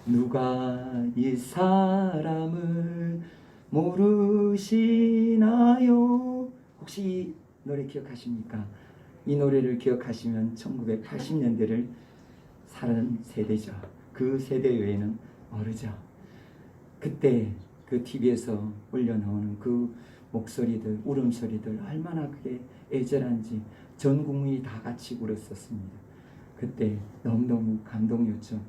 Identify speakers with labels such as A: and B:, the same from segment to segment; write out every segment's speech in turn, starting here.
A: 누가 이 사람을 모르시나요? 혹시 이 노래 기억하십니까? 이 노래를 기억하시면 1980년대를 살은 세대죠. 그 세대 외에는 모르죠. 그때 그 TV에서 올려나오는 그 목소리들, 울음소리들 얼마나 그게 애절한지 전 국민이 다 같이 울었었습니다. 그때 너무너무 감동이었죠.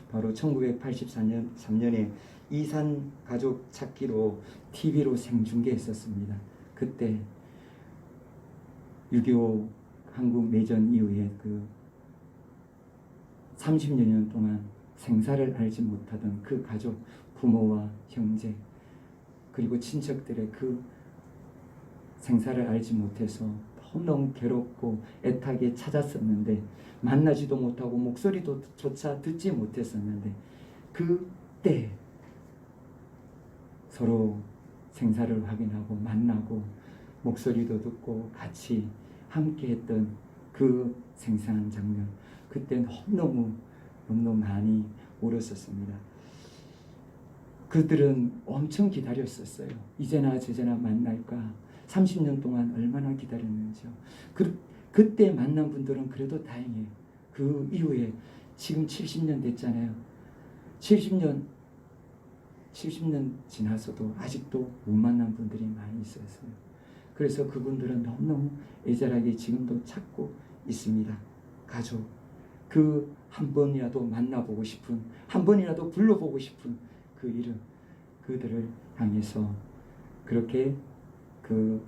A: 바로 1983년에 이산 가족 찾기로 TV로 생중계했었습니다. 그때 6.25 한국 내전 이후에 그 30여 년 동안 생사를 알지 못하던 그 가족, 부모와 형제 그리고 친척들의 그 생사를 알지 못해서 너무너무 괴롭고 애타게 찾았었는데 만나지도 못하고 목소리도 조차 듣지 못했었는데 그때 서로 생사를 확인하고 만나고 목소리도 듣고 같이 함께했던 그 생생한 장면, 그때 너무너무 많이 울었었습니다. 그들은 엄청 기다렸었어요. 이제나 저제나 만날까. 30년 동안 얼마나 기다렸는지요. 그때 만난 분들은 그래도 다행이에요. 그 이후에 지금 70년 됐잖아요. 70년 지나서도 아직도 못 만난 분들이 많이 있었어요. 그래서 그분들은 너무너무 애절하게 지금도 찾고 있습니다. 가족, 그 한 번이라도 만나보고 싶은, 한 번이라도 불러보고 싶은 그 이름, 그들을 향해서 그렇게 그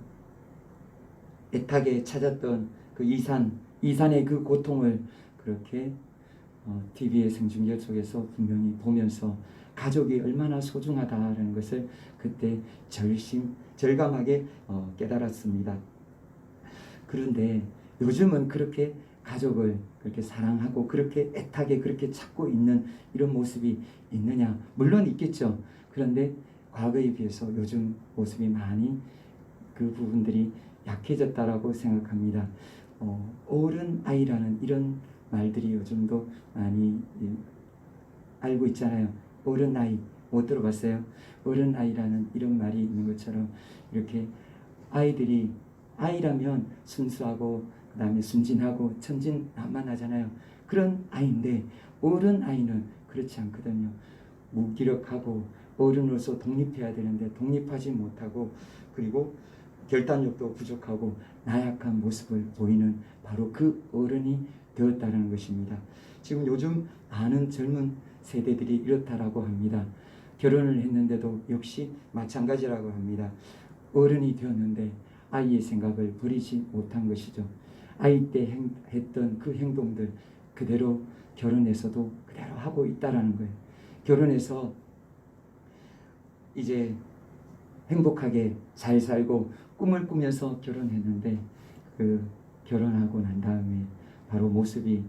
A: 애타게 찾았던 그 이산의 그 고통을 그렇게 TV의 생중계 속에서 분명히 보면서 가족이 얼마나 소중하다라는 것을 그때 절감하게 깨달았습니다. 그런데 요즘은 그렇게 가족을 그렇게 사랑하고 그렇게 애타게 그렇게 찾고 있는 이런 모습이 있느냐? 물론 있겠죠. 그런데 과거에 비해서 요즘 모습이 많이 그 부분들이 약해졌다라고 생각합니다. 어른아이라는 이런 말들이 요즘도 많이 알고 있잖아요. 어른아이 못 들어봤어요? 어른아이라는 이런 말이 있는 것처럼 이렇게 아이들이 아이라면 순수하고 그 다음에 순진하고 천진난만하잖아요. 그런 아이인데 어른아이는 그렇지 않거든요. 무기력하고 어른으로서 독립해야 되는데 독립하지 못하고 그리고 결단력도 부족하고 나약한 모습을 보이는 바로 그 어른이 되었다는 것입니다. 지금 요즘 많은 젊은 세대들이 이렇다라고 합니다. 결혼을 했는데도 역시 마찬가지라고 합니다. 어른이 되었는데 아이의 생각을 버리지 못한 것이죠. 아이 때 했던 그 행동들 그대로 결혼해서도 그대로 하고 있다라는 거예요. 결혼해서 이제 행복하게 잘 살고 꿈을 꾸면서 결혼했는데 그 결혼하고 난 다음에 바로 모습이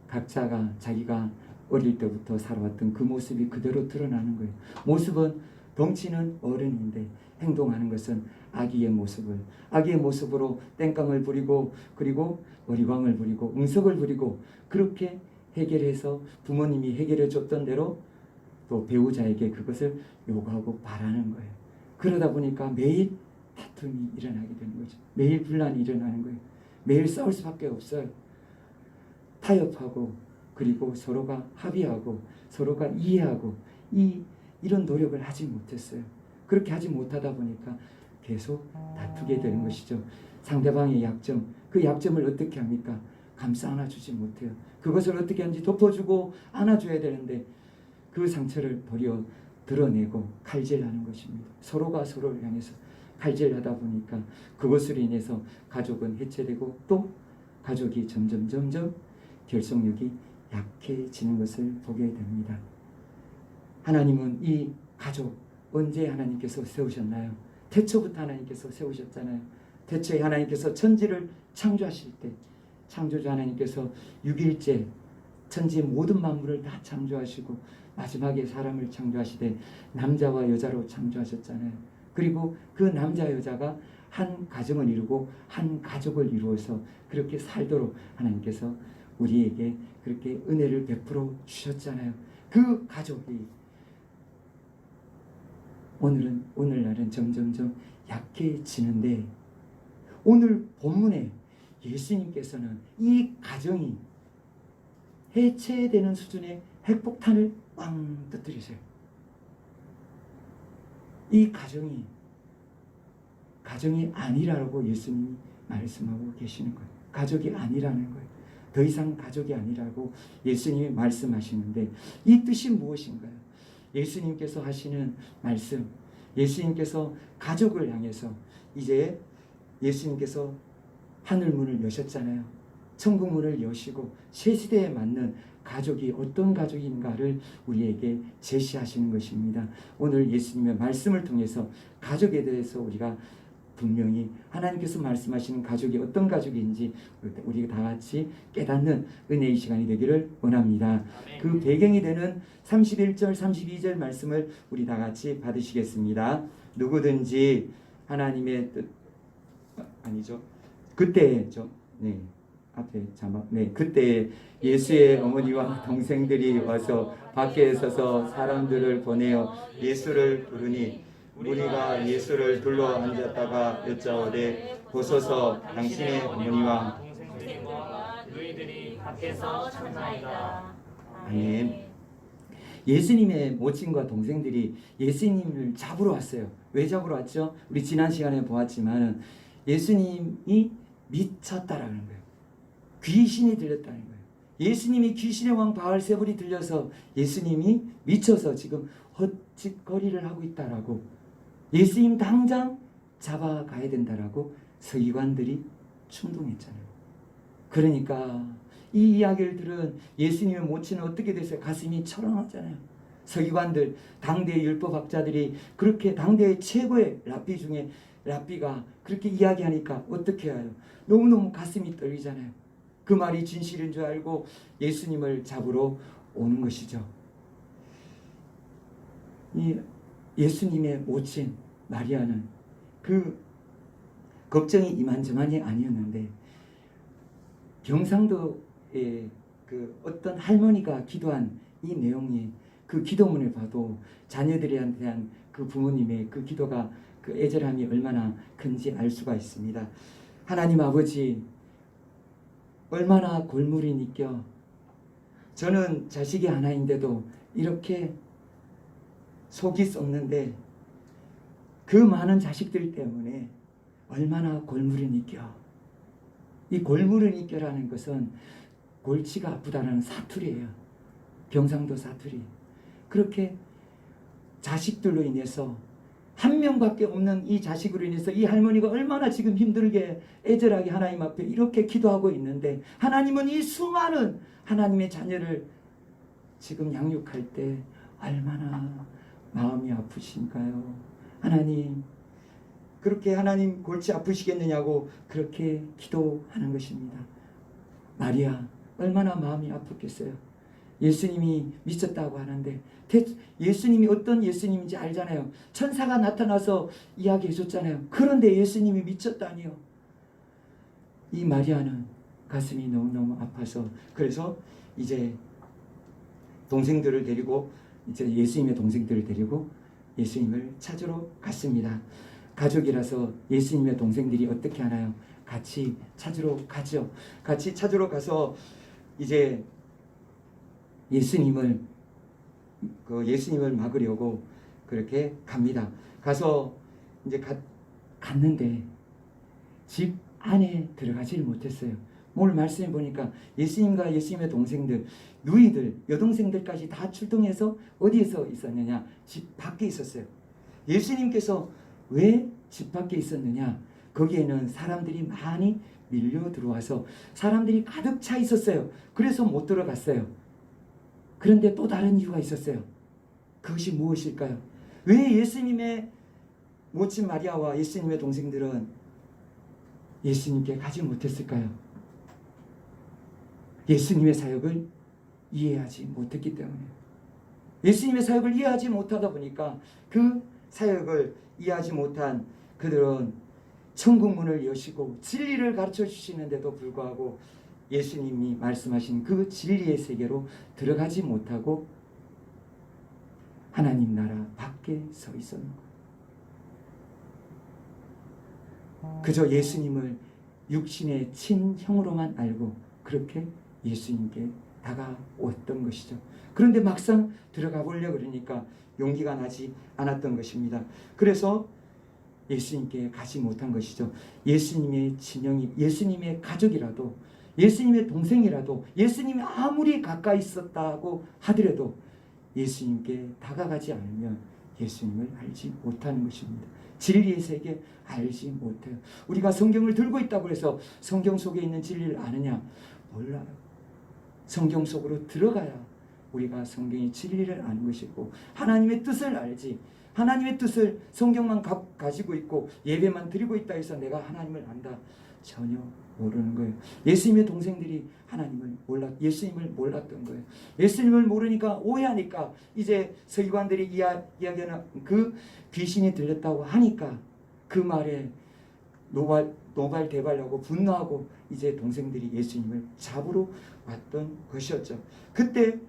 A: 각자가 자기가 어릴 때부터 살아왔던 그 모습이 그대로 드러나는 거예요. 모습은 덩치는 어른인데 행동하는 것은 아기의 모습으로 땡깡을 부리고 그리고 어리광을 부리고 응석을 부리고 그렇게 해결해서 부모님이 해결해 줬던 대로 또 배우자에게 그것을 요구하고 바라는 거예요. 그러다 보니까 매일 다툼이 일어나게 되는 거죠. 매일 분란이 일어나는 거예요. 매일 싸울 수밖에 없어요. 타협하고 그리고 서로가 합의하고 서로가 이해하고 이런 노력을 하지 못했어요. 그렇게 하지 못하다 보니까 계속 다투게 되는 것이죠. 상대방의 약점, 그 약점을 어떻게 합니까? 감싸 안아주지 못해요. 그것을 어떻게 하는지 덮어주고 안아줘야 되는데 그 상처를 도리어 드러내고 칼질하는 것입니다. 서로가 서로를 향해서 칼질하다 보니까 그것으로 인해서 가족은 해체되고 또 가족이 점점 결속력이 약해지는 것을 보게 됩니다. 하나님은 이 가족 언제 하나님께서 세우셨나요? 태초부터 하나님께서 세우셨잖아요. 태초에 하나님께서 천지를 창조하실 때 창조주 하나님께서 6일째 천지 모든 만물을 다 창조하시고 마지막에 사람을 창조하시되 남자와 여자로 창조하셨잖아요. 그리고 그 남자 여자가 한 가정을 이루고 한 가족을 이루어서 그렇게 살도록 하나님께서 우리에게 그렇게 은혜를 베풀어 주셨잖아요. 그 가족이 오늘날은 점점점 약해지는데, 오늘 본문에 예수님께서는 이 가정이 해체되는 수준의 핵폭탄을 빵 터뜨리세요. 이 가정이 아니라고 예수님이 말씀하고 계시는 거예요. 가족이 아니라는 거예요. 더 이상 가족이 아니라고 예수님이 말씀하시는데, 이 뜻이 무엇인가요? 예수님께서 하시는 말씀, 예수님께서 가족을 향해서 이제 예수님께서 하늘 문을 여셨잖아요. 천국 문을 여시고 새 시대에 맞는 가족이 어떤 가족인가를 우리에게 제시하시는 것입니다. 오늘 예수님의 말씀을 통해서 가족에 대해서 우리가 분명히 하나님께서 말씀하시는 가족이 어떤 가족인지 우리가 다 같이 깨닫는 은혜의 시간이 되기를 원합니다. 그 배경이 되는 31절 32절 말씀을 우리 다 같이 받으시겠습니다. 누구든지 하나님의 뜻 아니죠. 그때죠. 네. 앞에 자막. 네. 그때 예수의 어머니와 동생들이 와서 밖에 서서 사람들을 보내어 예수를 부르니, 우리가 예수를 둘러 앉았다가 여짜오되 보소서 당신의 어머니와 동생들과 너희들이 밖에서 찾나이다. 아멘. 예수님의 모친과 동생들이 예수님을 잡으러 왔어요. 왜 잡으러 왔죠? 우리 지난 시간에 보았지만 예수님이 미쳤다라는 거예요. 귀신이 들렸다는 거예요. 예수님이 귀신의 왕 바알세불이 들려서 예수님이 미쳐서 지금 헛짓거리를 하고 있다라고, 예수님 당장 잡아가야 된다라고 서기관들이 충동했잖아요. 그러니까 이 이야기를 들은 예수님의 모친은 어떻게 됐어요? 가슴이 철렁하잖아요. 서기관들, 당대의 율법학자들이 그렇게 당대의 최고의 랍비 중에 랍비가 그렇게 이야기하니까 어떻게 해요? 너무너무 가슴이 떨리잖아요. 그 말이 진실인 줄 알고 예수님을 잡으러 오는 것이죠. 이 예수님의 모친 마리아는 그 걱정이 이만저만이 아니었는데, 경상도의 그 어떤 할머니가 기도한 이 내용이, 그 기도문을 봐도 자녀들에 대한 그 부모님의 그 기도가, 그 애절함이 얼마나 큰지 알 수가 있습니다. 하나님 아버지, 얼마나 골물이 느껴. 저는 자식이 하나인데도 이렇게 속이 썩는데 그 많은 자식들 때문에 얼마나 골물이 느껴. 이 골물이 느껴라는 것은 골치가 아프다는 사투리예요. 경상도 사투리. 그렇게 자식들로 인해서, 한 명밖에 없는 이 자식으로 인해서 이 할머니가 얼마나 지금 힘들게 애절하게 하나님 앞에 이렇게 기도하고 있는데, 하나님은 이 수많은 하나님의 자녀를 지금 양육할 때 얼마나 마음이 아프신가요? 하나님, 그렇게 하나님 골치 아프시겠느냐고 그렇게 기도하는 것입니다. 마리아 얼마나 마음이 아팠겠어요. 예수님이 미쳤다고 하는데, 예수님이 어떤 예수님인지 알잖아요. 천사가 나타나서 이야기해 줬잖아요. 그런데 예수님이 미쳤다니요. 이 마리아는 가슴이 너무너무 아파서, 그래서 이제 동생들을 데리고, 이제 예수님의 동생들을 데리고 예수님을 찾으러 갔습니다. 가족이라서 예수님의 동생들이 어떻게 하나요? 같이 찾으러 가죠. 같이 찾으러 가서 이제 예수님을 막으려고 그렇게 갑니다. 가서 이제 갔는데 집 안에 들어가질 못했어요. 오늘 말씀해 보니까 예수님과 예수님의 동생들, 누이들, 여동생들까지 다 출동해서 어디에서 있었느냐? 집 밖에 있었어요. 예수님께서 왜 집 밖에 있었느냐? 거기에는 사람들이 많이 밀려 들어와서 사람들이 가득 차 있었어요. 그래서 못 들어갔어요. 그런데 또 다른 이유가 있었어요. 그것이 무엇일까요? 왜 예수님의 모친 마리아와 예수님의 동생들은 예수님께 가지 못했을까요? 예수님의 사역을 이해하지 못했기 때문에. 예수님의 사역을 이해하지 못하다 보니까 그 사역을 이해하지 못한 그들은 천국 문을 여시고 진리를 가르쳐 주시는데도 불구하고 예수님이 말씀하신 그 진리의 세계로 들어가지 못하고 하나님 나라 밖에 서 있었는 거예요. 그저 예수님을 육신의 친형으로만 알고 그렇게 예수님께 다가왔던 것이죠. 그런데 막상 들어가 보려고 그러니까 용기가 나지 않았던 것입니다. 그래서 예수님께 가지 못한 것이죠. 예수님의 친형이, 예수님의 가족이라도, 예수님의 동생이라도, 예수님이 아무리 가까이 있었다고 하더라도 예수님께 다가가지 않으면 예수님을 알지 못하는 것입니다. 진리의 세계 알지 못해요. 우리가 성경을 들고 있다고 해서 성경 속에 있는 진리를 아느냐? 몰라요. 성경 속으로 들어가야 우리가 성경의 진리를 아는 것이고 하나님의 뜻을 알지, 하나님의 뜻을 성경만 가지고 있고 예배만 드리고 있다 해서 내가 하나님을 안다? 전혀 모르는 거예요. 예수님의 동생들이 예수님을 몰랐던 거예요. 예수님을 모르니까 오해하니까 이제 서기관들이 이야기하는 그 귀신이 들렸다고 하니까 그 말에 노발대발하고 분노하고 이제 동생들이 예수님을 잡으러 왔던 것이었죠. 그때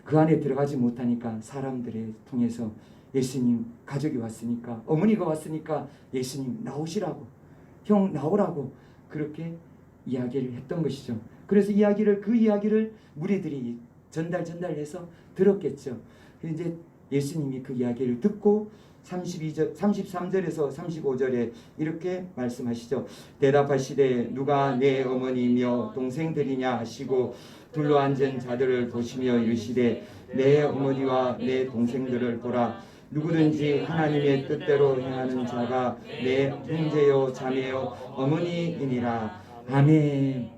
A: 그 안에 들어가지 못하니까 사람들을 통해서 예수님 가족이 왔으니까, 어머니가 왔으니까 예수님 나오시라고, 형 나오라고 그렇게 이야기를 했던 것이죠. 그래서 그 이야기를 무리들이 전달해서 들었겠죠. 이제 예수님이 그 이야기를 듣고 33절에서 35절에 이렇게 말씀하시죠. 대답하시되 누가 내 어머니며 동생들이냐 하시고 둘러앉은 자들을 보시며 이르시되 내 어머니와 내 동생들을 보라. 누구든지 하나님의 뜻대로 행하는 자가 내 형제요 자매요 어머니이니라. 아멘.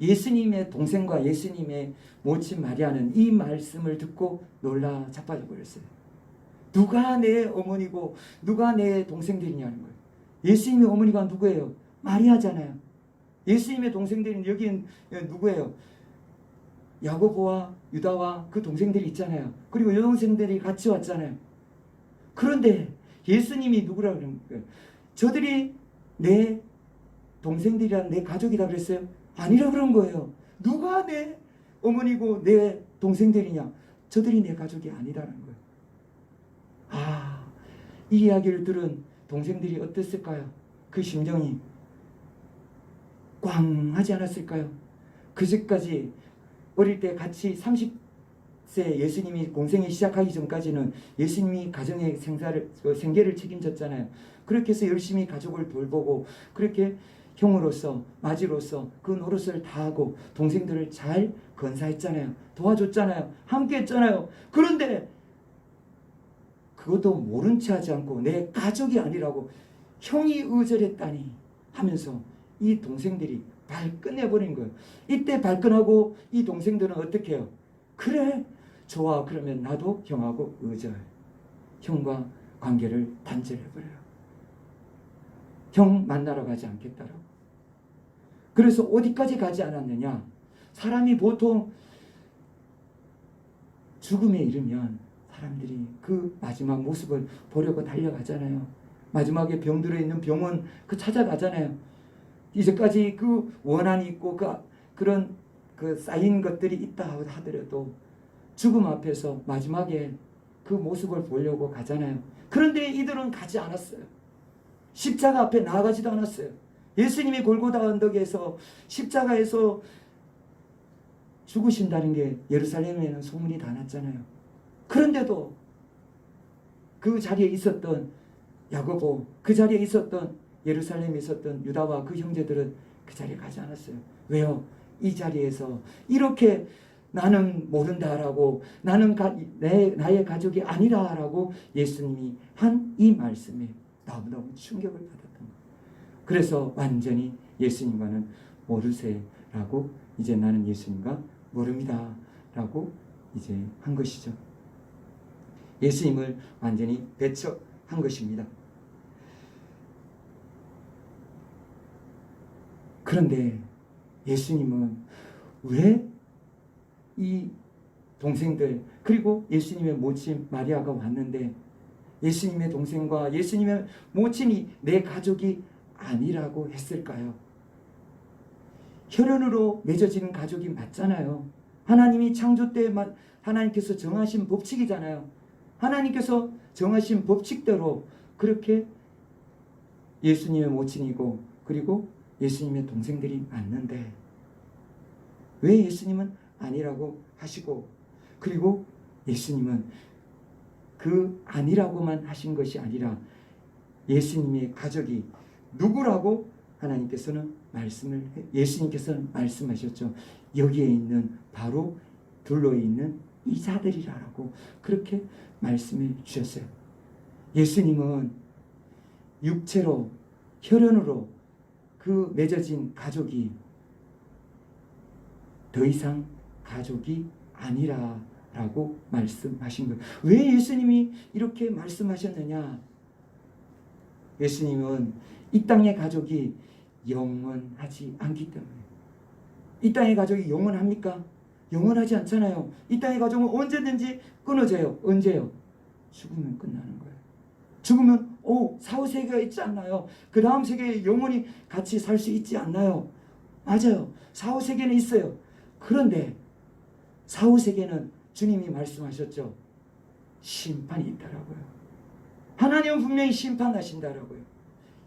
A: 예수님의 동생과 예수님의 모친 마리아는 이 말씀을 듣고 놀라 자빠져 버렸어요. 누가 내 어머니고 누가 내 동생들이냐는 거예요. 예수님의 어머니가 누구예요? 마리아잖아요. 예수님의 동생들은 여긴 누구예요? 야고보와 유다와 그 동생들이 있잖아요. 그리고 여동생들이 같이 왔잖아요. 그런데 예수님이 누구라 그런 거예요? 저들이 내 동생들이란 내 가족이다 그랬어요? 아니라 그런 거예요. 누가 내 어머니고 내 동생들이냐? 저들이 내 가족이 아니라는 거예요. 이 이야기를 들은 동생들이 어땠을까요? 그 심정이 꽝 하지 않았을까요? 그제까지 어릴 때 같이 30세 예수님이 공생이 시작하기 전까지는 예수님이 가정의 생계를 책임졌잖아요. 그렇게 해서 열심히 가족을 돌보고 그렇게 형으로서 마지로서 그 노릇을 다하고 동생들을 잘 건사했잖아요. 도와줬잖아요. 함께 했잖아요. 그런데 그것도 모른 체 하지 않고 내 가족이 아니라고 형이 의절했다니 하면서 이 동생들이 발끈해버린 거예요. 이때 발끈하고 이 동생들은 어떻게 해요? 그래 좋아, 그러면 나도 형하고 의절, 형과 관계를 단절해버려요. 형 만나러 가지 않겠다라고. 그래서 어디까지 가지 않았느냐? 사람이 보통 죽음에 이르면 사람들이 그 마지막 모습을 보려고 달려가잖아요. 마지막에 병들어 있는 병원 찾아가잖아요. 이제까지 그 원한이 있고 그런 쌓인 것들이 있다 하더라도 죽음 앞에서 마지막에 그 모습을 보려고 가잖아요. 그런데 이들은 가지 않았어요. 십자가 앞에 나아가지도 않았어요. 예수님이 골고다 언덕에서 십자가에서 죽으신다는 게 예루살렘에는 소문이 다 났잖아요. 그런데도 그 자리에 있었던 야고보, 그 자리에 있었던 예루살렘에 있었던 유다와 그 형제들은 그 자리에 가지 않았어요. 왜요? 이 자리에서 이렇게 나는 모른다라고, 나는 나의 가족이 아니라라고 예수님이 한 이 말씀에 너무너무 충격을 받았던 거예요. 그래서 완전히 예수님과는 모르세라고, 이제 나는 예수님과 모릅니다 라고 이제 한 것이죠. 예수님을 완전히 배척한 것입니다. 그런데 예수님은 왜 이 동생들, 그리고 예수님의 모친 마리아가 왔는데 예수님의 동생과 예수님의 모친이 내 가족이 아니라고 했을까요? 혈연으로 맺어지는 가족이 맞잖아요. 하나님이 창조 때 하나님께서 정하신 법칙이잖아요. 하나님께서 정하신 법칙대로 그렇게 예수님의 모친이고 그리고 예수님의 동생들이 맞는데 왜 예수님은 아니라고 하시고, 그리고 예수님은 그 아니라고만 하신 것이 아니라 예수님의 가족이 누구라고 예수님께서는 말씀하셨죠. 여기에 있는 바로 둘러에 있는 이자들이라고 그렇게 말씀해 주셨어요. 예수님은 육체로 혈연으로 그 맺어진 가족이 더 이상 가족이 아니라라고 말씀하신 거예요. 왜 예수님이 이렇게 말씀하셨느냐? 예수님은 이 땅의 가족이 영원하지 않기 때문에. 이 땅의 가족이 영원합니까? 영원하지 않잖아요. 이 땅의 가족은 언제든지 끊어져요. 언제요? 죽으면 끝나는 거예요. 죽으면 사후세계가 있지 않나요? 그 다음 세계에 영원히 같이 살 수 있지 않나요? 맞아요. 사후세계는 있어요. 그런데 사후세계는 주님이 말씀하셨죠. 심판이 있다라고요. 하나님은 분명히 심판하신다라고요.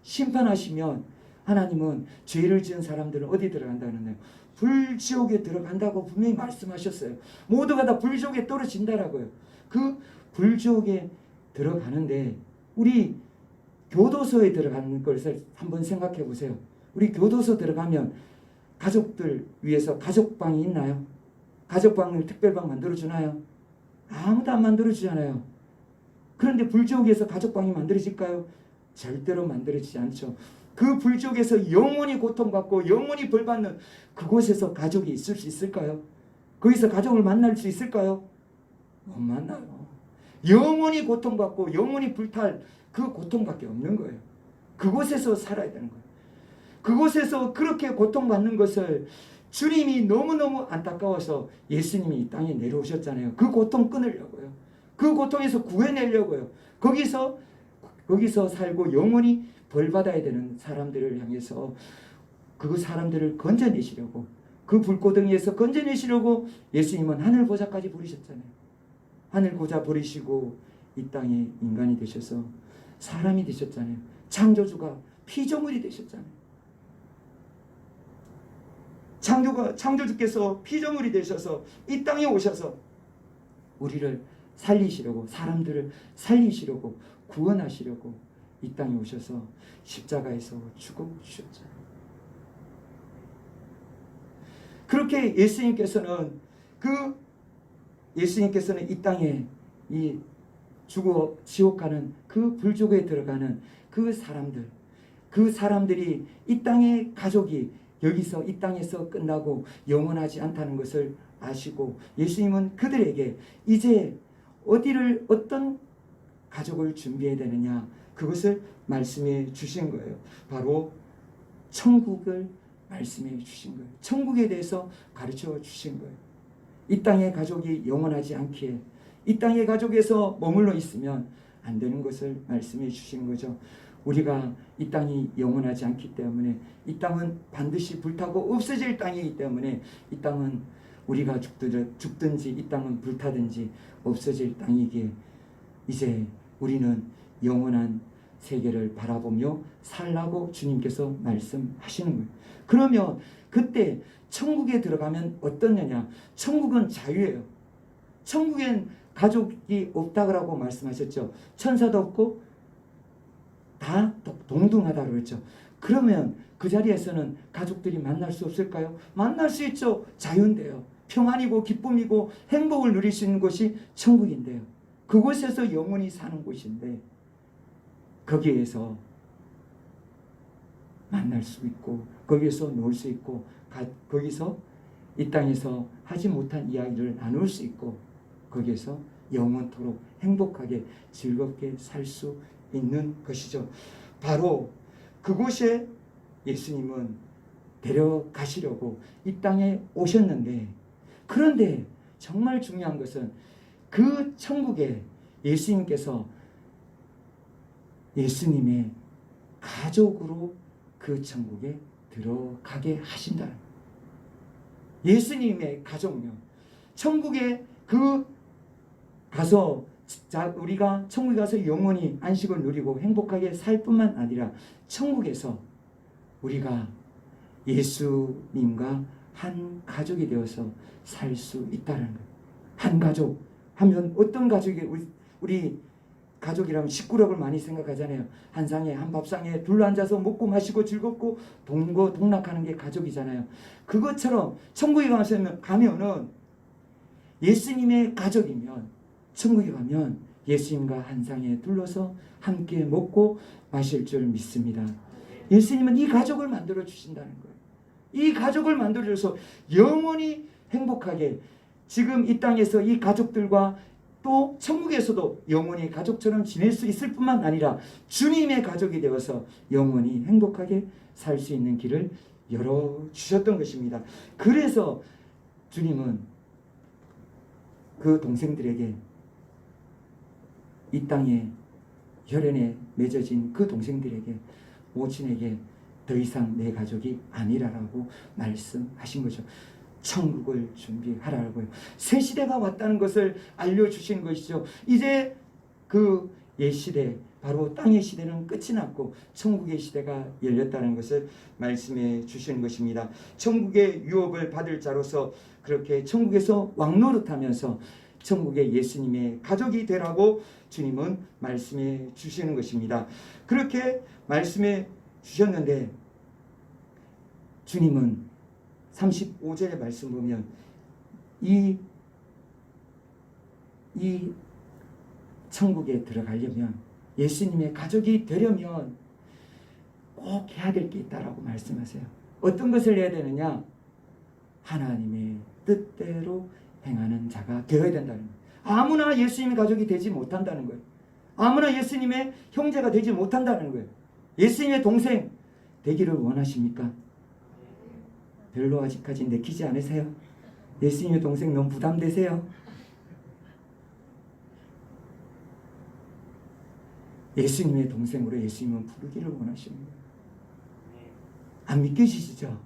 A: 심판하시면 하나님은 죄를 지은 사람들은 어디 들어간다는데요? 불지옥에 들어간다고 분명히 말씀하셨어요. 모두가 다 불지옥에 떨어진다라고요. 그 불지옥에 들어가는데 우리 교도소에 들어가는 것을 한번 생각해 보세요. 우리 교도소 들어가면 가족들 위해서 가족방이 있나요? 가족방을 특별방 만들어주나요? 아무도 안 만들어주잖아요. 그런데 불지옥에서 가족방이 만들어질까요? 절대로 만들어지지 않죠. 그 불지옥에서 영원히 고통받고 영원히 벌받는 그곳에서 가족이 있을 수 있을까요? 거기서 가족을 만날 수 있을까요? 못 만나요. 영원히 고통받고 영원히 불탈 그 고통밖에 없는 거예요. 그곳에서 살아야 되는 거예요. 그곳에서 그렇게 고통받는 것을 주님이 너무너무 안타까워서 예수님이 이 땅에 내려오셨잖아요. 그 고통 끊으려고요. 그 고통에서 구해내려고요. 거기서 살고 영원히 벌받아야 되는 사람들을 향해서 그 사람들을 건져내시려고, 그 불고덩이에서 건져내시려고 예수님은 하늘보좌까지 부르셨잖아요. 하늘보좌 부르시고 이 땅에 인간이 되셔서 사람이 되셨잖아요. 창조주가 피조물이 되셨잖아요. 창조주께서 피조물이 되셔서 이 땅에 오셔서 우리를 살리시려고, 사람들을 살리시려고, 구원하시려고 이 땅에 오셔서 십자가에서 죽어주셨잖아요. 그렇게 예수님께서는 이 땅에 이 지옥 가는 그 불지옥에 들어가는 그 사람들이 이 땅의 가족이 여기서 이 땅에서 끝나고 영원하지 않다는 것을 아시고 예수님은 그들에게 이제 어떤 가족을 준비해야 되느냐, 그것을 말씀해 주신 거예요. 바로 천국을 말씀해 주신 거예요. 천국에 대해서 가르쳐 주신 거예요. 이 땅의 가족이 영원하지 않기에 이 땅의 가족에서 머물러 있으면 안 되는 것을 말씀해 주신 거죠. 우리가 이 땅이 영원하지 않기 때문에, 이 땅은 반드시 불타고 없어질 땅이기 때문에, 이 땅은 우리가 죽든지 이 땅은 불타든지 없어질 땅이기에 이제 우리는 영원한 세계를 바라보며 살라고 주님께서 말씀하시는 거예요. 그러면 그때 천국에 들어가면 어떻느냐? 천국은 자유예요. 천국엔 가족이 없다고 말씀하셨죠. 천사도 없고 다 동등하다고 그랬죠. 그러면 그 자리에서는 가족들이 만날 수 없을까요? 만날 수 있죠. 자유인데요. 평안이고 기쁨이고 행복을 누릴 수 있는 곳이 천국인데요. 그곳에서 영원히 사는 곳인데 거기에서 만날 수 있고 거기에서 놀 수 있고 거기서 이 땅에서 하지 못한 이야기를 나눌 수 있고 거기에서 영원토록 행복하게 즐겁게 살 수 있는 것이죠. 바로 그곳에 예수님은 데려가시려고 이 땅에 오셨는데, 그런데 정말 중요한 것은 그 천국에 예수님께서 예수님의 가족으로 그 천국에 들어가게 하신다. 예수님의 가족요. 천국에 그 가서 우리가 천국에 가서 영원히 안식을 누리고 행복하게 살 뿐만 아니라 천국에서 우리가 예수님과 한 가족이 되어서 살 수 있다는 거예요. 한 가족 하면 어떤 가족이 우리 가족이라면 식구력을 많이 생각하잖아요. 한 상에 한 밥상에 둘러 앉아서 먹고 마시고 즐겁고 동거동락하는 게 가족이잖아요. 그것처럼 천국에 가면은 예수님의 가족이면 천국에 가면 예수님과 한 상에 둘러서 함께 먹고 마실 줄 믿습니다. 예수님은 이 가족을 만들어 주신다는 거예요. 이 가족을 만들어 줘서 영원히 행복하게 지금 이 땅에서 이 가족들과 또 천국에서도 영원히 가족처럼 지낼 수 있을 뿐만 아니라 주님의 가족이 되어서 영원히 행복하게 살 수 있는 길을 열어주셨던 것입니다. 그래서 주님은 그 동생들에게 이 땅에 혈연에 맺어진 그 동생들에게 모친에게 더 이상 내 가족이 아니라라고 말씀하신 거죠. 천국을 준비하라고요. 새 시대가 왔다는 것을 알려주신 것이죠. 이제 그 옛시대 바로 땅의 시대는 끝이 났고 천국의 시대가 열렸다는 것을 말씀해 주시는 것입니다. 천국의 유업을 받을 자로서 그렇게 천국에서 왕노릇하면서 천국의 예수님의 가족이 되라고 주님은 말씀해 주시는 것입니다. 그렇게 말씀해 주셨는데 주님은 35절의 말씀 보면 이 천국에 들어가려면 예수님의 가족이 되려면 꼭 해야 될 게 있다라고 말씀하세요. 어떤 것을 해야 되느냐? 하나님의 뜻대로 행하는 자가 되어야 된다는 거예요. 아무나 예수님의 가족이 되지 못한다는 거예요. 아무나 예수님의 형제가 되지 못한다는 거예요. 예수님의 동생 되기를 원하십니까? 별로 아직까지 내키지 않으세요? 예수님의 동생 너무 부담되세요? 예수님의 동생으로 예수님은 부르기를 원하십니다. 안 믿겨지시죠?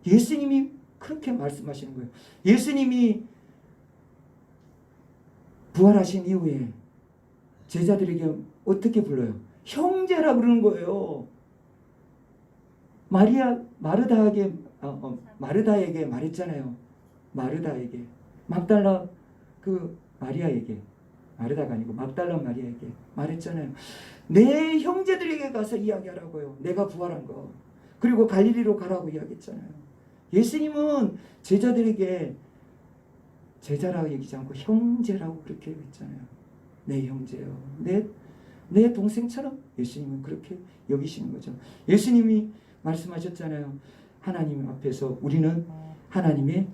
A: 예수님이 그렇게 말씀하시는 거예요. 예수님이 부활하신 이후에 제자들에게 어떻게 불러요? 형제라 그러는 거예요. 마르다에게 말했잖아요. 마르다에게, 막달라 그 마리아에게, 마르다가 아니고 막달라 마리아에게 말했잖아요. 내 형제들에게 가서 이야기하라고요. 내가 부활한 거. 그리고 갈릴리로 가라고 이야기했잖아요. 예수님은 제자들에게 제자라고 얘기하지 않고 형제라고 그렇게 했잖아요. 내 형제요. 내 동생처럼 예수님은 그렇게 여기시는 거죠. 예수님이 말씀하셨잖아요. 하나님 앞에서 우리는 하나님의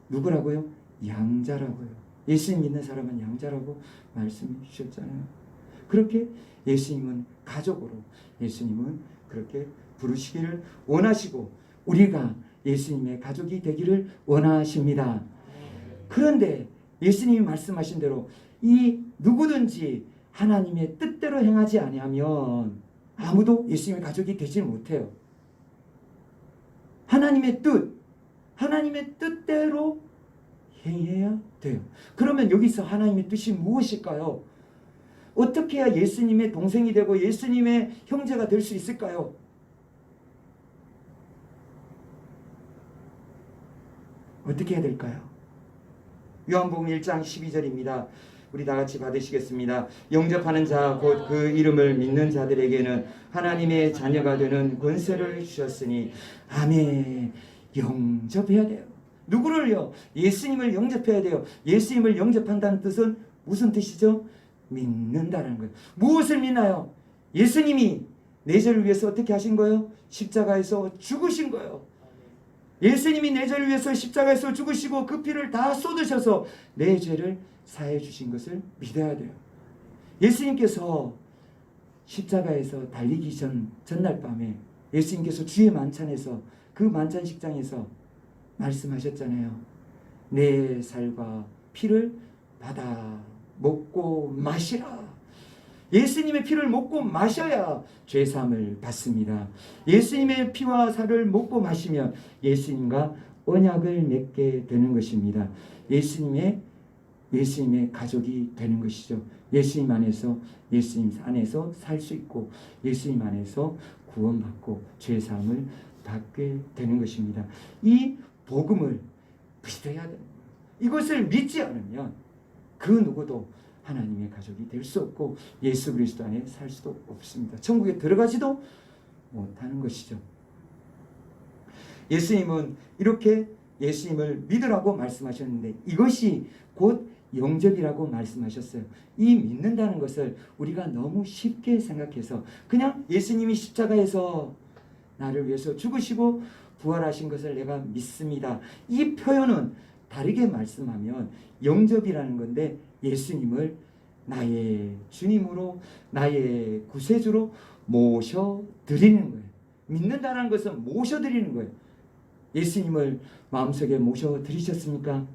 A: 누구라고요? 양자라고요. 예수님 믿는 사람은 양자라고 말씀해 주셨잖아요. 그렇게 예수님은 가족으로 예수님은 그렇게 부르시기를 원하시고 우리가 예수님의 가족이 되기를 원하십니다. 그런데 예수님이 말씀하신 대로 이 누구든지 하나님의 뜻대로 행하지 아니하면 아무도 예수님의 가족이 되지 못해요. 하나님의 뜻대로 행해야 돼요. 그러면 여기서 하나님의 뜻이 무엇일까요? 어떻게 해야 예수님의 동생이 되고 예수님의 형제가 될 수 있을까요? 어떻게 해야 될까요? 요한복음 1장 12절입니다. 우리 다 같이 받으시겠습니다. 영접하는 자 곧 그 이름을 믿는 자들에게는 하나님의 자녀가 되는 권세를 주셨으니 아멘. 영접해야 돼요. 누구를요? 예수님을 영접해야 돼요. 예수님을 영접한다는 뜻은 무슨 뜻이죠? 믿는다는 거예요. 무엇을 믿나요? 예수님이 내 죄를 위해서 어떻게 하신 거예요? 십자가에서 죽으신 거예요. 예수님이 내 죄를 위해서 십자가에서 죽으시고 그 피를 다 쏟으셔서 내 죄를 사해 주신 것을 믿어야 돼요. 예수님께서 십자가에서 달리기 전날 밤에 예수님께서 주의 만찬에서 그 만찬식장에서 말씀하셨잖아요. 내 살과 피를 받아 먹고 마시라. 예수님의 피를 먹고 마셔야 죄사함을 받습니다. 예수님의 피와 살을 먹고 마시면 예수님과 언약을 맺게 되는 것입니다. 예수님의 예수님의 가족이 되는 것이죠. 예수님 안에서 살 수 있고 예수님 안에서 구원받고 죄사함을 받게 되는 것입니다. 이 복음을 믿어야 됩니다. 이것을 믿지 않으면 그 누구도 하나님의 가족이 될 수 없고 예수 그리스도 안에 살 수도 없습니다. 천국에 들어가지도 못하는 것이죠. 예수님은 이렇게 예수님을 믿으라고 말씀하셨는데 이것이 곧 영접이라고 말씀하셨어요. 이 믿는다는 것을 우리가 너무 쉽게 생각해서 그냥 예수님이 십자가에서 나를 위해서 죽으시고 부활하신 것을 내가 믿습니다. 이 표현은 다르게 말씀하면 영접이라는 건데 예수님을 나의 주님으로 나의 구세주로 모셔드리는 거예요. 믿는다는 것은 모셔드리는 거예요. 예수님을 마음속에 모셔드리셨습니까?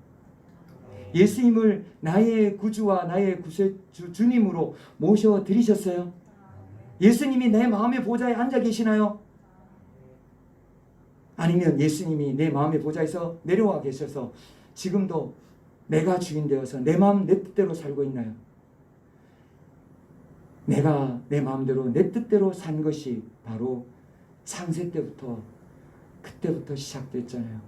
A: 예수님을 나의 구주와 나의 구세주 주님으로 모셔드리셨어요? 예수님이 내 마음의 보좌에 앉아 계시나요? 아니면 예수님이 내 마음의 보좌에서 내려와 계셔서 지금도 내가 주인 되어서 내 마음 내 뜻대로 살고 있나요? 내가 내 마음대로 내 뜻대로 산 것이 바로 창세 때부터 그때부터 시작됐잖아요.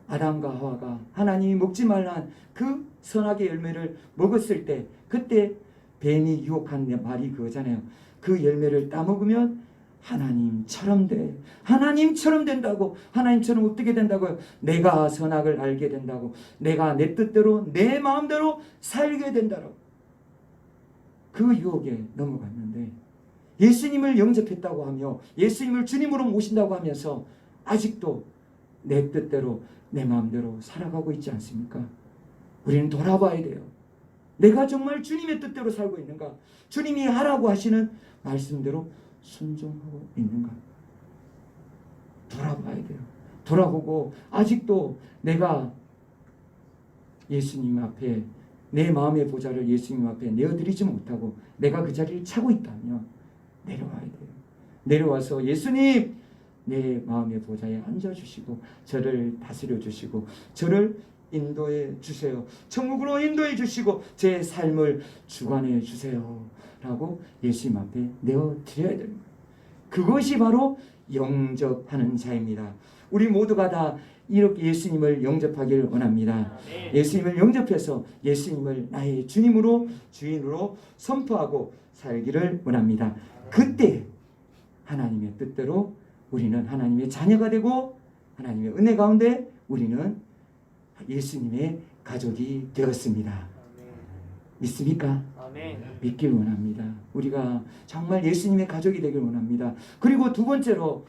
A: 아담과 하와가 하나님이 먹지 말란 그 선악의 열매를 먹었을 때 그때 뱀이 유혹한 말이 그거잖아요. 그 열매를 따먹으면 하나님처럼 돼. 하나님처럼 된다고. 하나님처럼 어떻게 된다고요? 내가 선악을 알게 된다고. 내가 내 뜻대로 내 마음대로 살게 된다고. 그 유혹에 넘어갔는데 예수님을 영접했다고 하며 예수님을 주님으로 모신다고 하면서 아직도 내 뜻대로 내 마음대로 살아가고 있지 않습니까? 우리는 돌아봐야 돼요. 내가 정말 주님의 뜻대로 살고 있는가? 주님이 하라고 하시는 말씀대로 순종하고 있는가? 돌아봐야 돼요. 돌아보고 아직도 내가 예수님 앞에 내 마음의 보좌를 예수님 앞에 내어드리지 못하고 내가 그 자리를 차고 있다면 내려와야 돼요. 내려와서 예수님 내 마음의 보좌에 앉아주시고 저를 다스려 주시고 저를 인도해 주세요. 천국으로 인도해 주시고 제 삶을 주관해 주세요 라고 예수님 앞에 내어드려야 됩니다. 그것이 바로 영접하는 자입니다. 우리 모두가 다 이렇게 예수님을 영접하기를 원합니다. 예수님을 영접해서 예수님을 나의 주님으로 주인으로 선포하고 살기를 원합니다. 그때 하나님의 뜻대로 우리는 하나님의 자녀가 되고 하나님의 은혜 가운데 우리는 예수님의 가족이 되었습니다. 믿습니까? 믿길 원합니다. 우리가 정말 예수님의 가족이 되길 원합니다. 그리고 두 번째로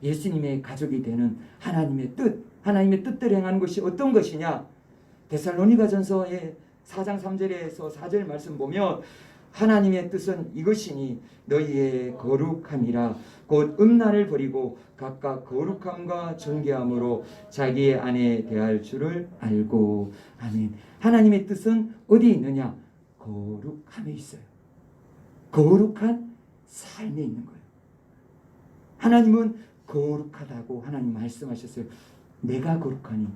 A: 예수님의 가족이 되는 하나님의 뜻대로 행하는 것이 어떤 것이냐? 데살로니가전서의 4장 3절에서 4절 말씀 보면 하나님의 뜻은 이것이니 너희의 거룩함이라 곧 음란을 버리고 각각 거룩함과 존귀함으로 자기의 아내 대할 줄을 알고. 아멘. 하나님의 뜻은 어디에 있느냐? 거룩함에 있어요. 거룩한 삶에 있는 거예요. 하나님은 거룩하다고 하나님 말씀하셨어요. 내가 거룩하니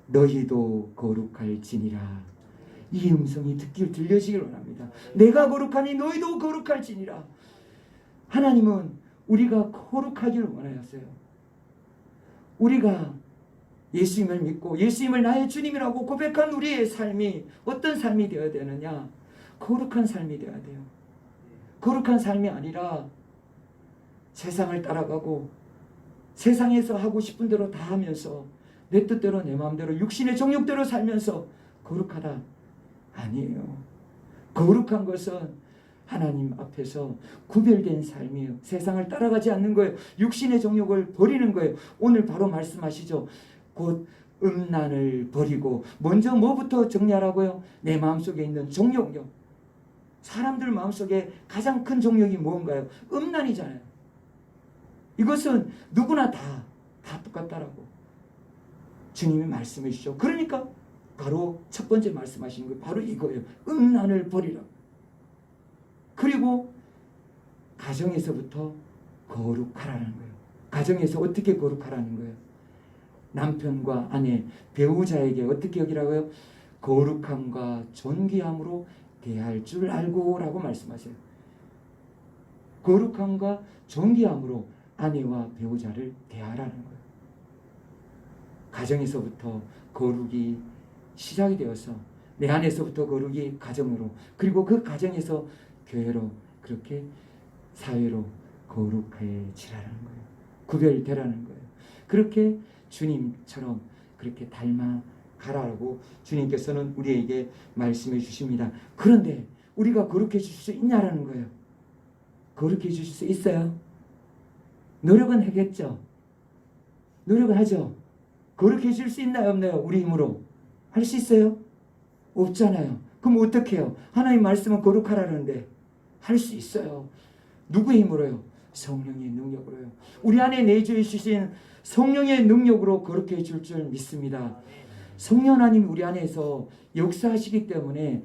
A: 너희도 거룩할지니라. 이 음성이 들려지길 원합니다. 내가 거룩하니 너희도 거룩할지니라. 하나님은 우리가 거룩하기를 원하였어요. 우리가 예수님을 믿고 예수님을 나의 주님이라고 고백한 우리의 삶이 어떤 삶이 되어야 되느냐? 거룩한 삶이 되어야 돼요. 거룩한 삶이 아니라 세상을 따라가고 세상에서 하고 싶은 대로 다 하면서 내 뜻대로 내 마음대로 육신의 정욕대로 살면서 거룩하다. 아니에요. 거룩한 것은 하나님 앞에서 구별된 삶이에요. 세상을 따라가지 않는 거예요. 육신의 정욕을 버리는 거예요. 오늘 바로 말씀하시죠. 곧 음란을 버리고 먼저 뭐부터 정리하라고요? 내 마음속에 있는 정욕요. 사람들 마음속에 가장 큰 정욕이 뭔가요? 음란이잖아요. 이것은 누구나 다 똑같다라고 주님이 말씀해 주시죠. 그러니까 바로 첫 번째 말씀하신 거 바로 이거예요. 음란을 버리라. 그리고 가정에서부터 거룩하라는 거예요. 가정에서 어떻게 거룩하라는 거예요? 남편과 아내, 배우자에게 어떻게 여기라고요? 거룩함과 존귀함으로 대할 줄 알고 라고 말씀하세요. 거룩함과 존귀함으로 아내와 배우자를 대하라는 거예요. 가정에서부터 거룩이 시작이 되어서 내 안에서부터 거룩이 가정으로, 그리고 그 가정에서 교회로, 그렇게 사회로 거룩해지라는 거예요. 구별되라는 거예요. 그렇게 주님처럼 그렇게 닮아가라고 주님께서는 우리에게 말씀해 주십니다. 그런데 우리가 거룩해 주실 수 있냐라는 거예요. 거룩해 주실 수 있어요? 노력은 하겠죠. 노력을 하죠. 거룩해 줄 수 있나요, 없나요? 우리 힘으로 할 수 있어요? 없잖아요. 그럼 어떻게 해요? 하나님 말씀은 거룩하라는데 할 수 있어요. 누구의 힘으로요? 성령의 능력으로요. 우리 안에 내주해 주신 성령의 능력으로 거룩해 줄 믿습니다. 성령 하나님이 우리 안에서 역사하시기 때문에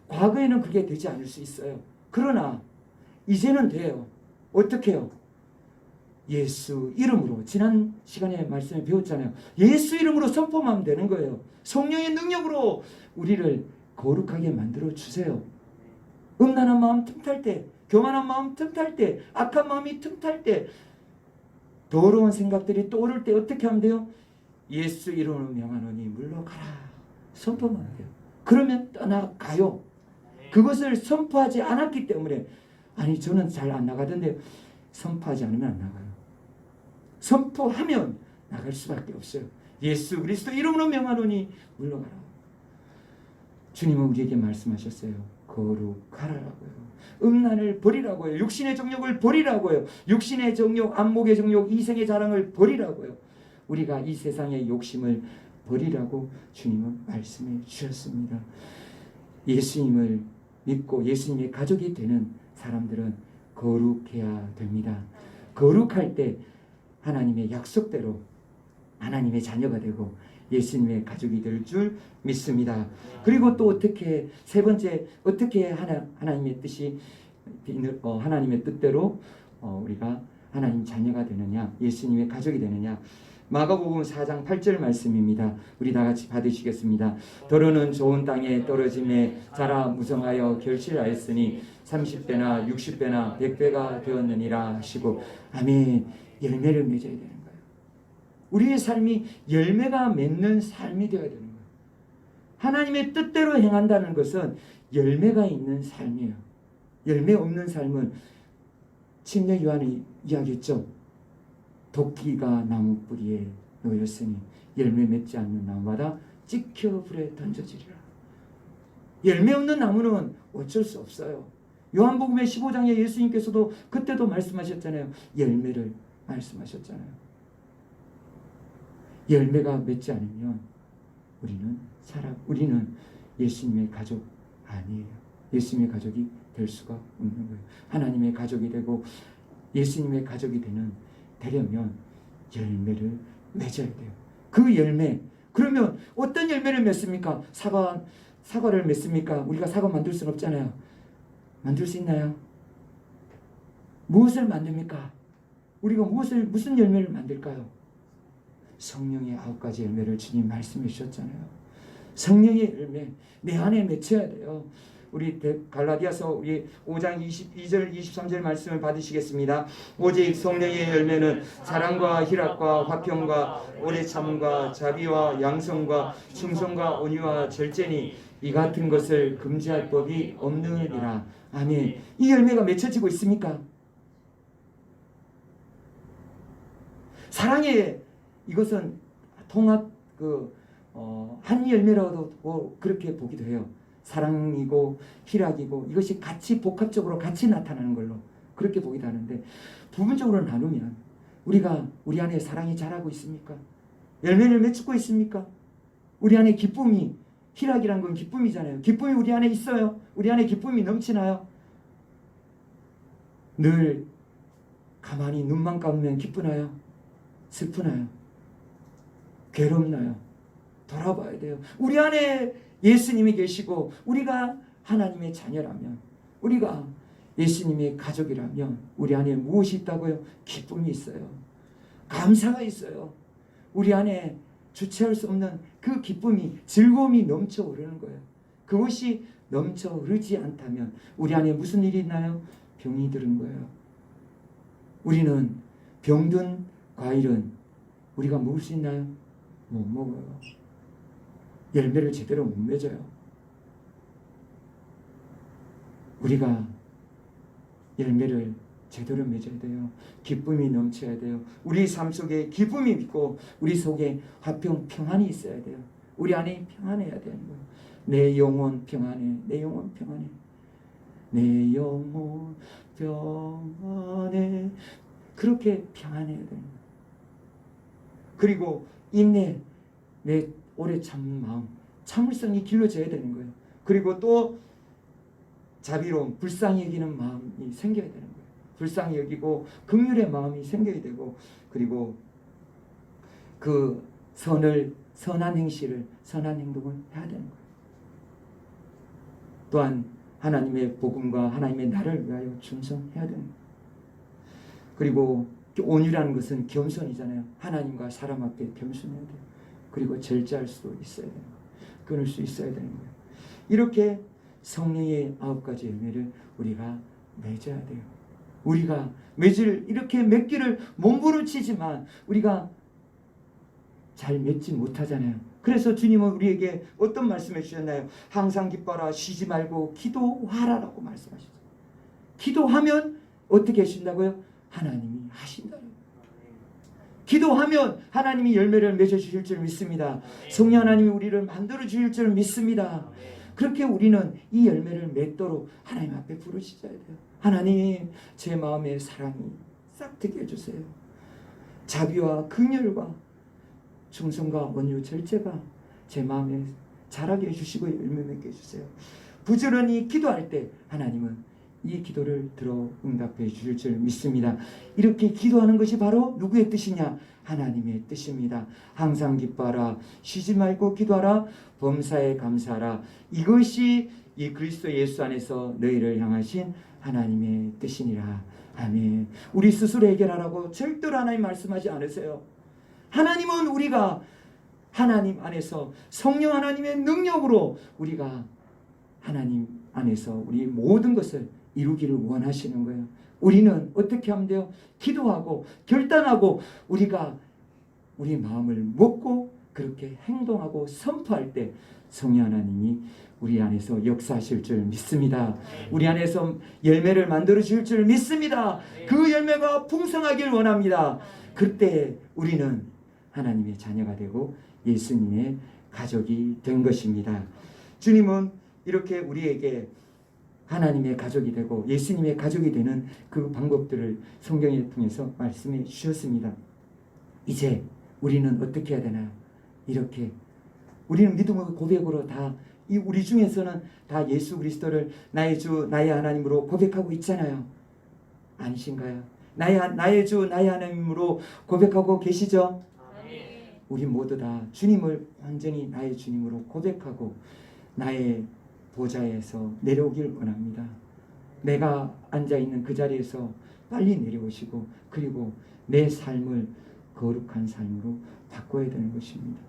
A: 과거에는 그게 되지 않을 수 있어요. 그러나 이제는 돼요. 어떻게 해요? 예수 이름으로, 지난 시간에 말씀에 배웠잖아요. 예수 이름으로 선포하면 되는 거예요. 성령의 능력으로 우리를 거룩하게 만들어 주세요. 음란한 마음 틈탈 때, 교만한 마음 틈탈 때, 악한 마음이 틈탈 때, 더러운 생각들이 떠오를 때 어떻게 하면 돼요? 예수 이름으로 명하노니 물러가라. 선포하면 돼요. 그러면 떠나가요. 그것을 선포하지 않았기 때문에, 아니 저는 잘 안 나가던데, 선포하지 않으면 안 나가요. 선포하면 나갈 수밖에 없어요. 예수 그리스도 이름으로 명하노니 물러가라. 주님은 우리에게 말씀하셨어요. 거룩하라고요. 음란을 버리라고요. 육신의 정욕을 버리라고요. 육신의 정욕, 안목의 정욕, 이생의 자랑을 버리라고요. 우리가 이 세상의 욕심을 버리라고 주님은 말씀해 주셨습니다. 예수님을 믿고 예수님의 가족이 되는 사람들은 거룩해야 됩니다. 거룩할 때 하나님의 약속대로 하나님의 자녀가 되고 예수님의 가족이 될 줄 믿습니다. 그리고 또 어떻게, 세 번째, 어떻게 하나님의 뜻이, 하나님의 뜻대로 우리가 하나님 자녀가 되느냐, 예수님의 가족이 되느냐. 마가복음 4장 8절 말씀입니다. 우리 다 같이 받으시겠습니다. 더러는 좋은 땅에 떨어짐에 자라 무성하여 결실하였으니 30배나 60배나 100배가 되었느니라 하시고, 아멘. 열매를 맺어야 되는 거예요. 우리의 삶이 열매가 맺는 삶이 되어야 되는 거예요. 하나님의 뜻대로 행한다는 것은 열매가 있는 삶이에요. 열매 없는 삶은 침례 요한이 이야기했죠. 도끼가 나무 뿌리에 놓였으니 열매 맺지 않는 나무마다 찍혀 불에 던져지리라. 열매 없는 나무는 어쩔 수 없어요. 요한복음의 15장에 예수님께서도 그때도 말씀하셨잖아요. 열매를 말씀하셨잖아요. 열매가 맺지 않으면 우리는 예수님의 가족 아니에요. 예수님의 가족이 될 수가 없는 거예요. 하나님의 가족이 되고 예수님의 가족이 되려면 열매를 맺어야 돼요. 그 열매, 그러면 어떤 열매를 맺습니까? 사과를 맺습니까? 우리가 사과 만들 수는 없잖아요. 만들 수 있나요? 무엇을 만듭니까? 우리가 무슨 열매를 만들까요? 성령의 9가지 열매를 주님 말씀해 주셨잖아요. 성령의 열매 내 안에 맺혀야 돼요. 우리 갈라디아서 우리 5장 22절 23절 말씀을 받으시겠습니다. 오직 성령의 열매는 사랑과 희락과 화평과 오래 참음과 자비와 양성과 충성과 온유와 절제니 이 같은 것을 금지할 법이 없느니라. 아멘. 이 열매가 맺혀지고 있습니까? 사랑의 이것은 통합 한 열매라도 그렇게 보기도 해요. 사랑이고 희락이고 이것이 같이 복합적으로 같이 나타나는 걸로 그렇게 보기도 하는데, 부분적으로 나누면 우리 안에 사랑이 자라고 있습니까? 열매를 맺고 있습니까? 우리 안에 기쁨이, 희락이란 건 기쁨이잖아요. 기쁨이 우리 안에 있어요. 우리 안에 기쁨이 넘치나요? 늘 가만히 눈만 감으면 기쁘나요? 슬프나요? 괴롭나요? 돌아봐야 돼요. 우리 안에 예수님이 계시고 우리가 하나님의 자녀라면, 우리가 예수님의 가족이라면 우리 안에 무엇이 있다고요? 기쁨이 있어요. 감사가 있어요. 우리 안에 주체할 수 없는 그 기쁨이, 즐거움이 넘쳐 오르는 거예요. 그것이 넘쳐 흐르지 않다면 우리 안에 무슨 일이 있나요? 병이 드는 거예요. 우리는 병든 과일은 우리가 먹을 수 있나요? 못 먹어요. 열매를 제대로 못 맺어요. 우리가 열매를 제대로 맺어야 돼요. 기쁨이 넘쳐야 돼요. 우리 삶 속에 기쁨이 있고 우리 속에 화평, 평안이 있어야 돼요. 우리 안에 평안해야 되는 거예요. 내 영혼 평안해. 내 영혼 평안해. 내 영혼 평안해. 그렇게 평안해야 되는 거예요. 그리고 인내, 내 오래 참는 마음, 참을성이 길러져야 되는 거예요. 그리고 또 자비로움, 불쌍히 여기는 마음이 생겨야 되는 거예요. 불쌍히 여기고 긍휼의 마음이 생겨야 되고, 그리고 그 선한 행실을, 선한 행동을 해야 되는 거예요. 또한 하나님의 복음과 하나님의 나라를 위하여 충성해야 되는 거예요. 그리고 온유라는 것은 겸손이잖아요. 하나님과 사람 앞에 겸손해야 돼요. 그리고 절제할 수도 있어야 되는 거예요. 끊을 수 있어야 되는 거예요. 이렇게 성령의 9가지 열매를 우리가 맺어야 돼요. 우리가 이렇게 맺기를 몸부림치지만 우리가 잘 맺지 못하잖아요. 그래서 주님은 우리에게 어떤 말씀을 주셨나요? 항상 기뻐라, 쉬지 말고 기도하라라고 말씀하셨어요. 기도하면 어떻게 하신다고요? 하나님이 하신다는 거예요. 기도하면 하나님이 열매를 맺어주실 줄 믿습니다. 성령 하나님이 우리를 만들어 주실 줄 믿습니다. 그렇게 우리는 이 열매를 맺도록 하나님 앞에 부르짖어야 돼요. 하나님, 제 마음에 사랑이 싹트게 해주세요. 자비와 긍휼과 충성과 온유, 절제가 제 마음에 자라게 해주시고 열매 맺게 해주세요. 부지런히 기도할 때 하나님은 이 기도를 들어 응답해 주실 줄 믿습니다. 이렇게 기도하는 것이 바로 누구의 뜻이냐? 하나님의 뜻입니다. 항상 기뻐하라, 쉬지 말고 기도하라, 범사에 감사하라. 이것이 이 그리스도 예수 안에서 너희를 향하신 하나님의 뜻이니라. 아멘. 우리 스스로 해결하라고 절대로 하나님 말씀하지 않으세요. 하나님은 우리가 하나님 안에서 성령 하나님의 능력으로 우리가 하나님 안에서 우리 모든 것을 이루기를 원하시는 거예요. 우리는 어떻게 하면 돼요? 기도하고 결단하고 우리가 우리 마음을 먹고 그렇게 행동하고 선포할 때 성령 하나님이 우리 안에서 역사하실 줄 믿습니다. 우리 안에서 열매를 만들어 주실 줄 믿습니다. 그 열매가 풍성하길 원합니다. 그때 우리는 하나님의 자녀가 되고 예수님의 가족이 된 것입니다. 주님은 이렇게 우리에게 하나님의 가족이 되고 예수님의 가족이 되는 그 방법들을 성경에 통해서 말씀해 주셨습니다. 이제 우리는 어떻게 해야 되나요? 이렇게 우리는 믿음의 고백으로 다 우리 중에서는 다 예수 그리스도를 나의 주 나의 하나님으로 고백하고 있잖아요. 아니신가요? 나의 주 나의 하나님으로 고백하고 계시죠? 우리 모두 다 주님을 완전히 나의 주님으로 고백하고 나의 보좌에서 내려오길 원합니다. 내가 앉아있는 그 자리에서 빨리 내려오시고 그리고 내 삶을 거룩한 삶으로 바꿔야 되는 것입니다.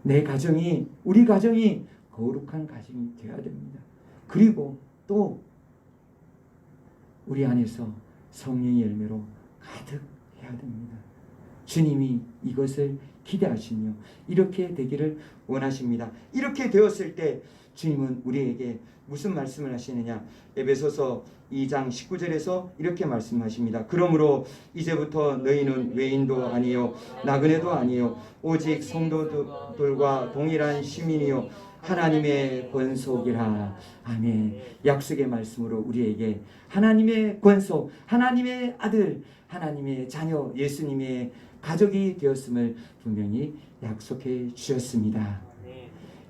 A: 내 가정이 우리 가정이 거룩한 가정이 되어야 됩니다. 그리고 또 우리 안에서 성령의 열매로 가득해야 됩니다. 주님이 이것을 기대하시며 이렇게 되기를 원하십니다. 이렇게 되었을 때 주님은 우리에게 무슨 말씀을 하시느냐? 에베소서 2장 19절에서 이렇게 말씀하십니다. 그러므로 이제부터 너희는 외인도 아니요 나그네도 아니요 오직 성도들과 동일한 시민이요 하나님의 권속이라. 아멘. 약속의 말씀으로 우리에게 하나님의 권속, 하나님의 아들, 하나님의 자녀, 예수님의 가족이 되었음을 분명히 약속해 주셨습니다.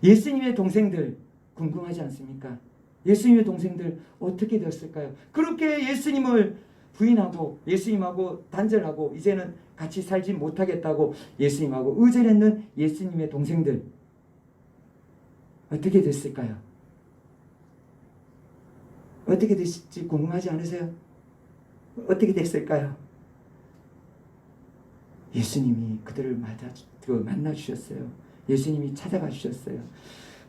A: 예수님의 동생들 궁금하지 않습니까? 예수님의 동생들 어떻게 되었을까요? 그렇게 예수님을 부인하고 예수님하고 단절하고 이제는 같이 살지 못하겠다고 예수님하고 의절했는 예수님의 동생들 어떻게 됐을까요? 어떻게 됐을지 궁금하지 않으세요? 어떻게 됐을까요? 예수님이 그들을 만나 주셨어요. 예수님이 찾아가 주셨어요.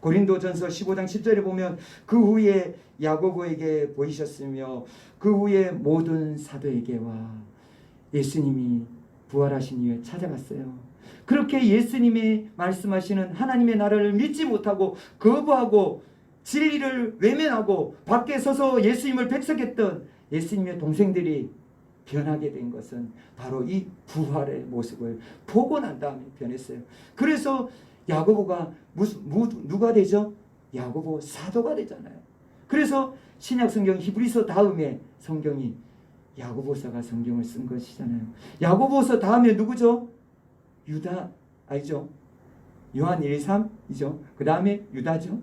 A: 고린도전서 15장 10절에 보면 그 후에 야고보에게 보이셨으며 그 후에 모든 사도에게와 예수님이 부활하신 이후에 찾아갔어요. 그렇게 예수님이 말씀하시는 하나님의 나라를 믿지 못하고 거부하고 진리를 외면하고 밖에 서서 예수님을 배척했던 예수님의 동생들이 변하게 된 것은 바로 이 부활의 모습을 보고 난 다음에 변했어요. 그래서 야고보가 누가 되죠? 야고보 사도가 되잖아요. 그래서 신약 성경 히브리서 다음에 성경이 야고보서가 성경을 쓴 것이잖아요. 야고보서 다음에 누구죠? 유다 알죠? 요한 1-3이죠. 그 다음에 유다죠.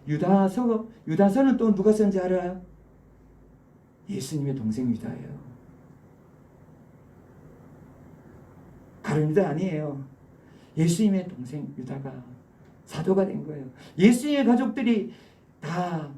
A: 유다서는 또 누가 쓴지 알아요? 예수님의 동생 유다예요. 다른 유다 아니에요. 예수님의 동생 유다가 사도가 된 거예요. 예수님의 가족들이 다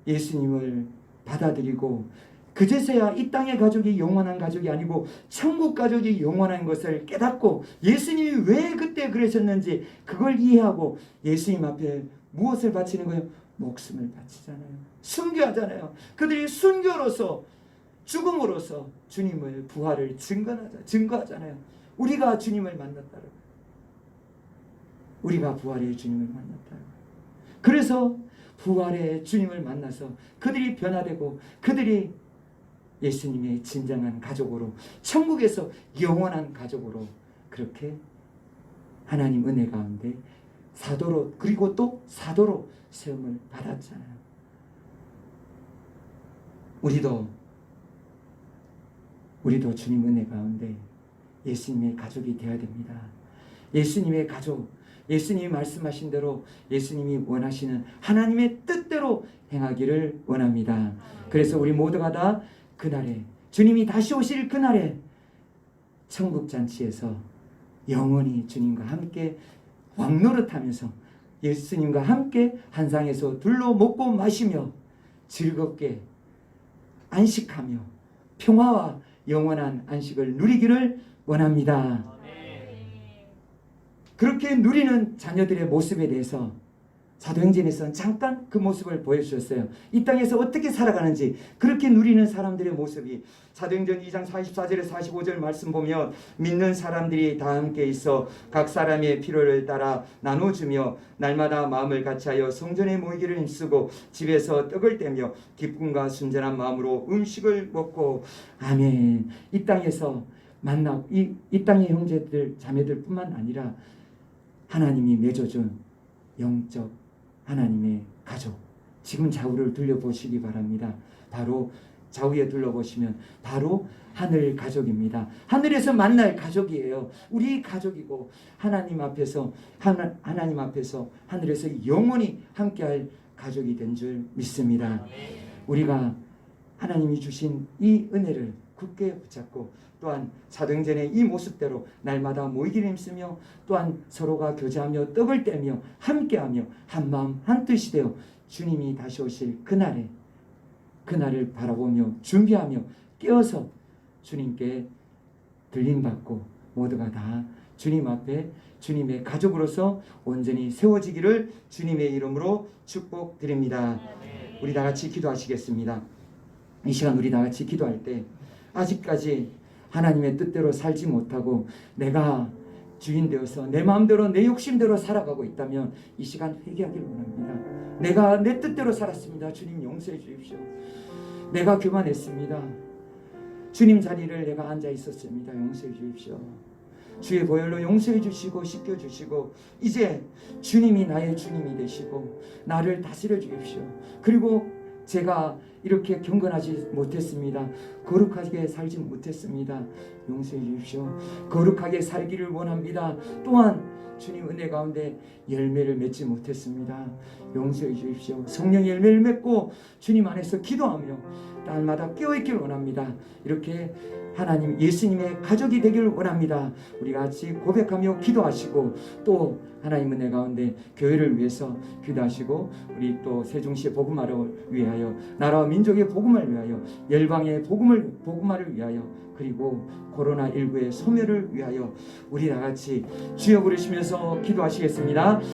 A: 예수님을 받아들이고 그제서야 이 땅의 가족이 영원한 가족이 아니고 천국 가족이 영원한 것을 깨닫고 예수님이 왜 그때 그러셨는지 그걸 이해하고 예수님 앞에 무엇을 바치는 거예요? 목숨을 바치잖아요. 순교하잖아요. 그들이 순교로서 죽음으로써 주님을 부활을 증거하잖아요. 우리가 주님을 만났다고. 우리가 부활의 주님을 만났다고. 그래서 부활의 주님을 만나서 그들이 변화되고 그들이 예수님의 진정한 가족으로 천국에서 영원한 가족으로 그렇게 하나님 은혜 가운데 사도로 그리고 또 사도로 세움을 받았잖아요. 우리도 주님 은혜 가운데 예수님의 가족이 되어야 됩니다. 예수님의 가족, 예수님이 말씀하신 대로 예수님이 원하시는 하나님의 뜻대로 행하기를 원합니다. 그래서 우리 모두가 다 그날에 주님이 다시 오실 그날에 천국잔치에서 영원히 주님과 함께 왕노릇하면서 예수님과 함께 한 상에서 둘러 먹고 마시며 즐겁게 안식하며 평화와 영원한 안식을 누리기를 원합니다. 그렇게 누리는 자녀들의 모습에 대해서 사도행전에서는 잠깐 그 모습을 보여주셨어요. 이 땅에서 어떻게 살아가는지 그렇게 누리는 사람들의 모습이 사도행전 2장 44절에 45절 말씀 보면 믿는 사람들이 다 함께 있어 각 사람의 필요를 따라 나눠주며 날마다 마음을 같이하여 성전에 모이기를 힘쓰고 집에서 떡을 떼며 기쁨과 순전한 마음으로 음식을 먹고 아멘. 이 땅에서 만나 이 땅의 형제들 자매들 뿐만 아니라 하나님이 맺어준 영적 하나님의 가족 지금 좌우를 둘러보시기 바랍니다. 바로 좌우에 둘러보시면 바로 하늘 가족입니다. 하늘에서 만날 가족이에요. 우리 가족이고 하나님 앞에서 하늘에서 영원히 함께할 가족이 된 줄 믿습니다. 우리가 하나님이 주신 이 은혜를 굳게 붙잡고 또한 사도행전의 이 모습대로 날마다 모이기를 힘쓰며 또한 서로가 교제하며 떡을 떼며 함께하며 한마음 한뜻이 되어 주님이 다시 오실 그날을 바라보며 준비하며 깨어서 주님께 들림받고 모두가 다 주님 앞에 주님의 가족으로서 온전히 세워지기를 주님의 이름으로 축복드립니다. 우리 다 같이 기도하시겠습니다. 이 시간 우리 다 같이 기도할 때 아직까지 하나님의 뜻대로 살지 못하고 내가 주인 되어서 내 마음대로 내 욕심대로 살아가고 있다면 이 시간 회개하기를 원합니다. 내가 내 뜻대로 살았습니다. 주님 용서해 주십시오. 내가 교만했습니다. 주님 자리를 내가 앉아 있었습니다. 용서해 주십시오. 주의 보혈로 용서해 주시고 씻겨 주시고 이제 주님이 나의 주님이 되시고 나를 다스려 주십시오. 그리고 제가 이렇게 경건하지 못했습니다. 거룩하게 살지 못했습니다. 용서해 주십시오. 거룩하게 살기를 원합니다. 또한 주님 은혜 가운데 열매를 맺지 못했습니다. 용서해 주십시오. 성령의 열매를 맺고 주님 안에서 기도하며 날마다 깨어있기를 원합니다. 이렇게 하나님 예수님의 가족이 되기를 원합니다. 우리 같이 고백하며 기도하시고 또 하나님 은혜 가운데 교회를 위해서 기도하시고 우리 또 세종시의 복음화를 위하여 나라와 민족의 복음을 위하여, 열방의 복음화를 위하여, 그리고 코로나19의 소멸을 위하여 우리 다 같이 주여 부르시면서 기도하시겠습니다.